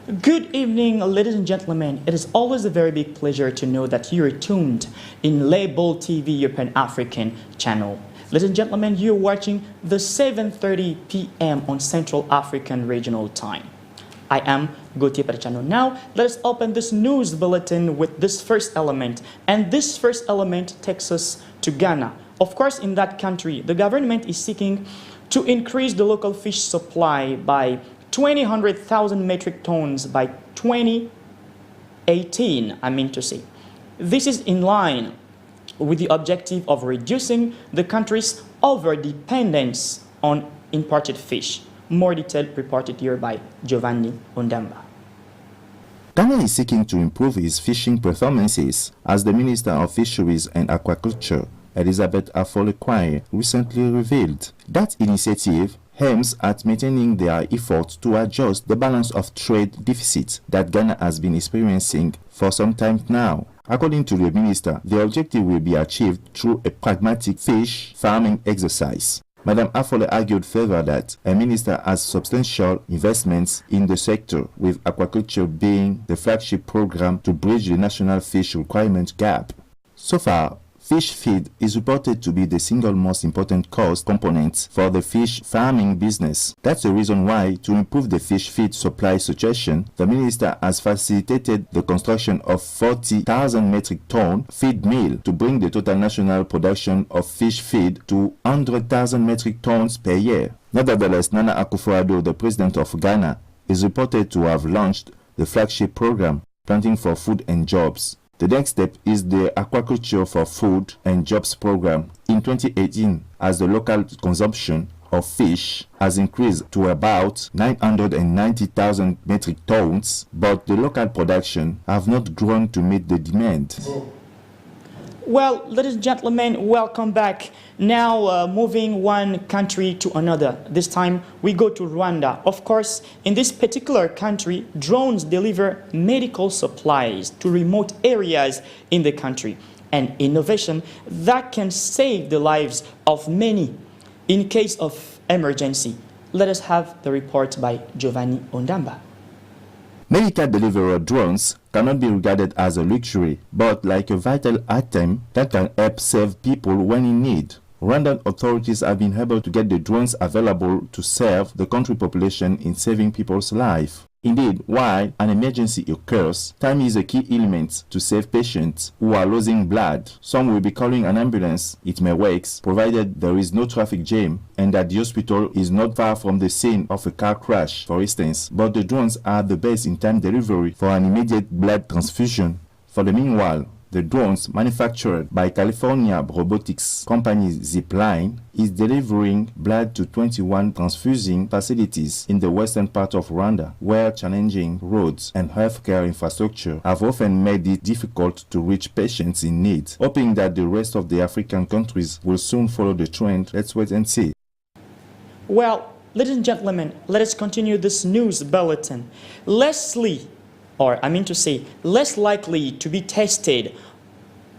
Good evening, ladies and gentlemen. It is always a very big pleasure to know that you are tuned in Label TV, your Pan-African channel. Ladies and gentlemen, you're watching the 7:30 p.m. on Central African Regional Time. I am Gauthier Parchano. Now, let us open this news bulletin with this first element. And this first element takes us to Ghana. Of course, in that country, the government is seeking to increase the local fish supply by 200,000 metric tons by 2018, I mean to say. This is in line with the objective of reducing the country's over-dependence on imported fish. More detail reported here by Giovanni Ondamba. Ghana is seeking to improve its fishing performances, as the Minister of Fisheries and Aquaculture, Elizabeth Afole-Kwai, recently revealed. That initiative aims at maintaining their efforts to adjust the balance of trade deficits that Ghana has been experiencing for some time now. According to the minister, the objective will be achieved through a pragmatic fish farming exercise. Madam Afole argued further that a minister has substantial investments in the sector, with aquaculture being the flagship program to bridge the national fish requirement gap. So far, fish feed is reported to be the single most important cost component for the fish farming business. That's the reason why, to improve the fish feed supply situation, the minister has facilitated the construction of 40,000 metric ton feed mill to bring the total national production of fish feed to 100,000 metric tons per year. Nevertheless, Nana Akufo-Addo, the president of Ghana, is reported to have launched the flagship program, Planting for Food and Jobs. The next step is the Aquaculture for Food and Jobs program. In 2018, as the local consumption of fish has increased to about 990,000 metric tons, but the local production have not grown to meet the demand. Well, ladies and gentlemen, welcome back. Now, moving one country to another. This time, we go to Rwanda. Of course, in this particular country, drones deliver medical supplies to remote areas in the country. An innovation that can save the lives of many in case of emergency. Let us have the report by Giovanni Ondamba. Medical delivery drones cannot be regarded as a luxury, but like a vital item that can help save people when in need. Rwandan authorities have been able to get the drones available to serve the country population in saving people's lives. Indeed, while an emergency occurs, time is a key element to save patients who are losing blood. Some will be calling an ambulance. It may work, provided there is no traffic jam and that the hospital is not far from the scene of a car crash, for instance. But the drones are the best in time delivery for an immediate blood transfusion. For the meanwhile, the drones manufactured by California robotics company Zipline is delivering blood to 21 transfusing facilities in the western part of Rwanda, where challenging roads and healthcare infrastructure have often made it difficult to reach patients in need. Hoping that the rest of the African countries will soon follow the trend, let's wait and see. Well, ladies and gentlemen, let us continue this news bulletin. Less likely to be tested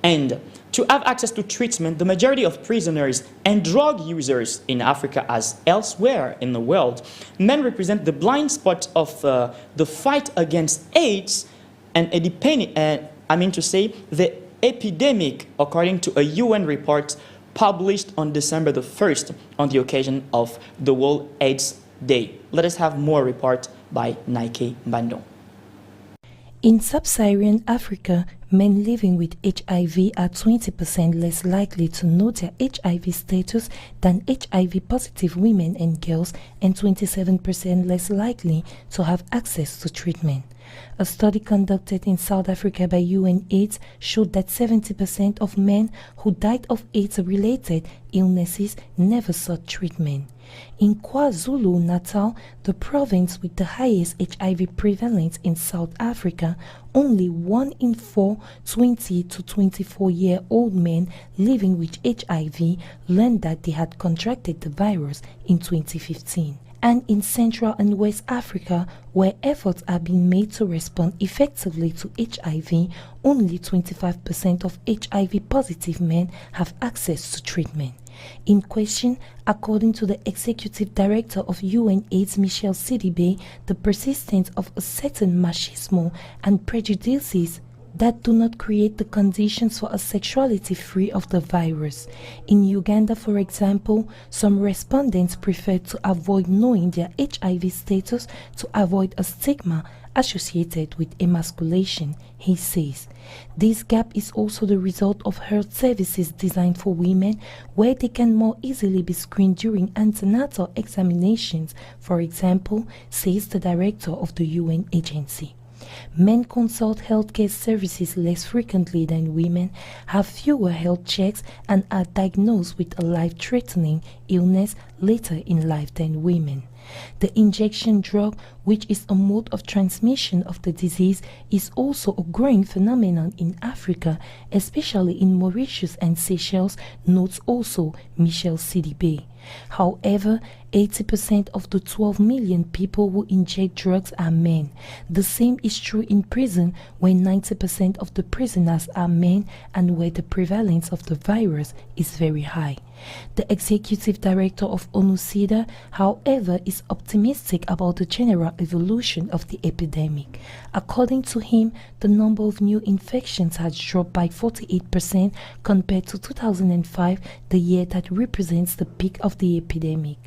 and to have access to treatment, the majority of prisoners and drug users in Africa as elsewhere in the world, men represent the blind spot of the fight against AIDS and the epidemic, according to a UN report published on December the 1st on the occasion of the World AIDS Day. Let us have more report by Nike Mbando. In sub-Saharan Africa, men living with HIV are 20% less likely to know their HIV status than HIV-positive women and girls, and 27% less likely to have access to treatment. A study conducted in South Africa by UNAIDS showed that 70% of men who died of AIDS-related illnesses never sought treatment. In KwaZulu-Natal, the province with the highest HIV prevalence in South Africa, only 1 in 4 20 to 24-year-old men living with HIV learned that they had contracted the virus in 2015. and in Central and West Africa, where efforts are being made to respond effectively to HIV, only 25% of HIV-positive men have access to treatment. In question, according to the Executive Director of UNAIDS, Michel Sidibe, the persistence of a certain machismo and prejudices that do not create the conditions for a sexuality free of the virus. In Uganda, for example, some respondents preferred to avoid knowing their HIV status to avoid a stigma associated with emasculation, he says. This gap is also the result of health services designed for women, where they can more easily be screened during antenatal examinations, for example, says the director of the UN agency. Men consult healthcare services less frequently than women, have fewer health checks, and are diagnosed with a life-threatening illness later in life than women. The injection drug, which is a mode of transmission of the disease, is also a growing phenomenon in Africa, especially in Mauritius and Seychelles, notes also Michel Sidibe. However, 80% of the 12 million people who inject drugs are men. The same is true in prison, where 90% of the prisoners are men and where the prevalence of the virus is very high. The executive director of ONU-SIDA, however, is optimistic about the general evolution of the epidemic. According to him, the number of new infections has dropped by 48% compared to 2005, the year that represents the peak of the epidemic.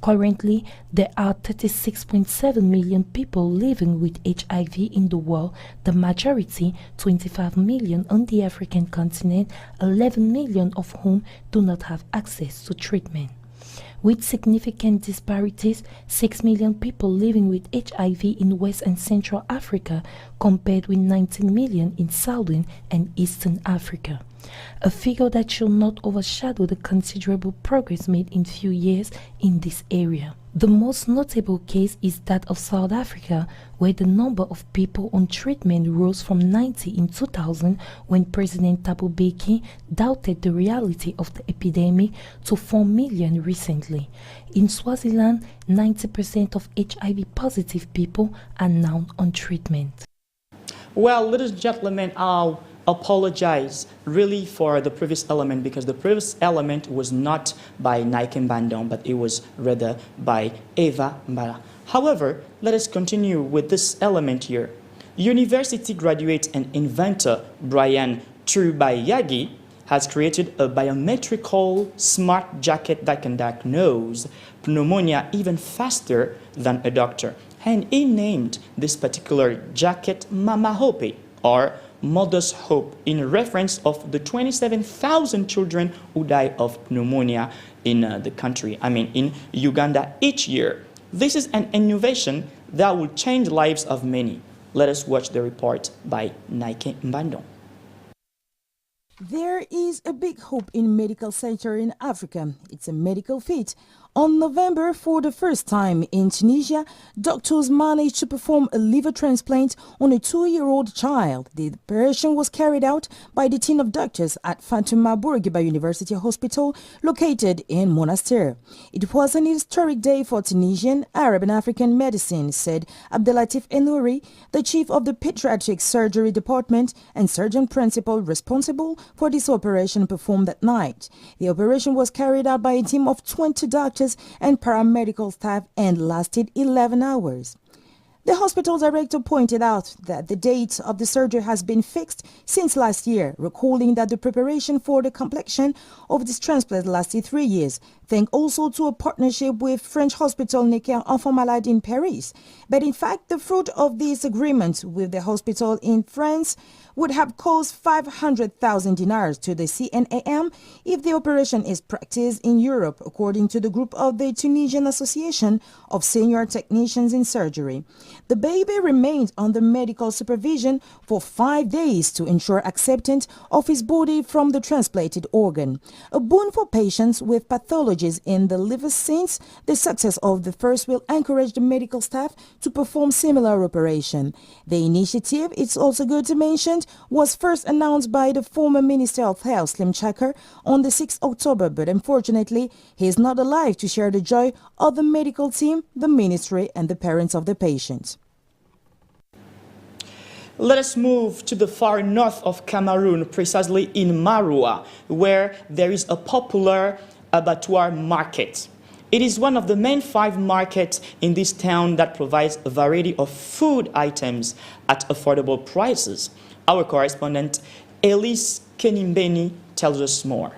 Currently, there are 36.7 million people living with HIV in the world, the majority, 25 million on the African continent, 11 million of whom do not have access to treatment. With significant disparities, 6 million people living with HIV in West and Central Africa compared with 19 million in Southern and Eastern Africa. A figure that should not overshadow the considerable progress made in few years in this area. The most notable case is that of South Africa, where the number of people on treatment rose from 90 in 2000, when President Thabo Mbeki doubted the reality of the epidemic, to 4 million recently. In Swaziland, 90% of HIV-positive people are now on treatment. Well, ladies and gentlemen, I'll apologize really for the previous element, because the previous element was not by Nike Mbandon, but it was rather by Eva Mbala. However, let us continue with this element here. University graduate and inventor Brian Trubayagi has created a biometrical smart jacket that can diagnose pneumonia even faster than a doctor. And he named this particular jacket Mama Hope, or Mother's Hope, in reference of the 27,000 children who die of pneumonia in the country, in Uganda each year. This is an innovation that will change the lives of many. Let us watch the report by Nike Mbandon. There is a big hope in medical sector in Africa. It's a medical feat. On November, for the first time in Tunisia, doctors managed to perform a liver transplant on a 2-year-old child. The operation was carried out by the team of doctors at Fatouma Bourguiba University Hospital, located in Monastir. It was an historic day for Tunisian, Arab and African medicine, said Abdelatif Enouri, the chief of the pediatric surgery department and surgeon principal responsible for this operation performed that night. The operation was carried out by a team of 20 doctors and paramedical staff and lasted 11 hours. The hospital director pointed out that the date of the surgery has been fixed since last year, recalling that the preparation for the completion of this transplant lasted 3 years, thanks also to a partnership with French hospital Necker Enfants Malades in Paris. But in fact, the fruit of this agreement with the hospital in France would have cost 500,000 dinars to the CNAM if the operation is practiced in Europe, according to the group of the Tunisian Association of Senior Technicians in Surgery. The baby remained under medical supervision for 5 days to ensure acceptance of his body from the transplanted organ. A boon for patients with pathologies in the liver, since the success of the first will encourage the medical staff to perform similar operation. The initiative, it's also good to mention, was first announced by the former Minister of Health, Slim Chacker, on the 6th October, but unfortunately, he is not alive to share the joy of the medical team, the ministry, and the parents of the patients. Let us move to the far north of Cameroon, precisely in Maroua, where there is a popular abattoir market. It is one of the main 5 markets in this town that provides a variety of food items at affordable prices. Our correspondent, Elise Kenimbeni, tells us more.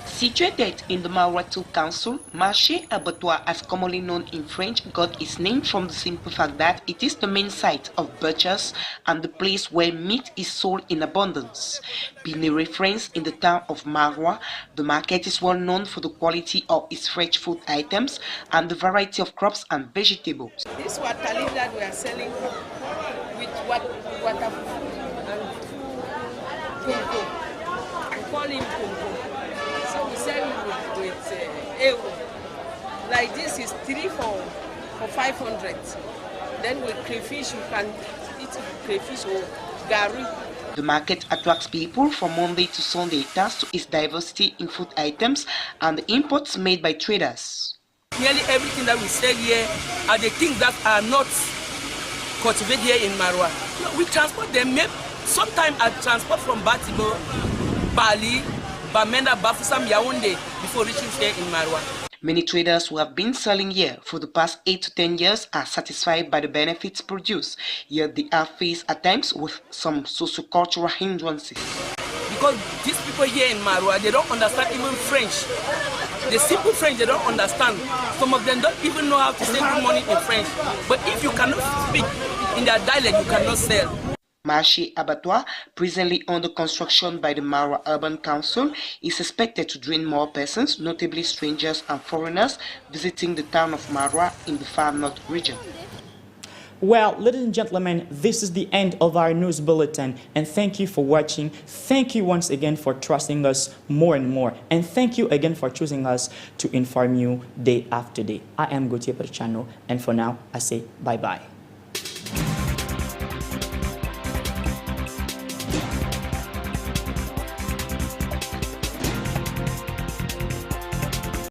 Situated in the Maroua Council, Marché Abattoir, as commonly known in French, got its name from the simple fact that it is the main site of butchers and the place where meat is sold in abundance. Being a reference in the town of Maroua, the market is well known for the quality of its fresh food items and the variety of crops and vegetables. This water leaf that we are selling with water and we call him Congo. So we sell it with euro. Like this is 3 for 500. Then with crayfish, you can eat crayfish or gari. The market attracts people from Monday to Sunday thanks to its diversity in food items and the imports made by traders. Nearly everything that we sell here are the things that are not cultivated here in Maroua. We transport them. Sometimes I transport from Batibo, Bali, Bamenda, Bafoussam, Yaoundé before reaching here in Maroua. Many traders who have been selling here for the past 8 to 10 years are satisfied by the benefits produced, yet they are faced at times with some socio-cultural hindrances. Because these people here in Maroua, they don't understand even French. The simple French, they don't understand. Some of them don't even know how to say good morning in French. But if you cannot speak in their dialect, you cannot sell. Marché Abattoir, presently under construction by the Maroua Urban Council, is expected to drain more persons, notably strangers and foreigners, visiting the town of Maroua in the far north region. Well, ladies and gentlemen, this is the end of our news bulletin, and thank you for watching. Thank you once again for trusting us more and more, and thank you again for choosing us to inform you day after day. I am Gauthier Perchano, and for now, I say bye-bye.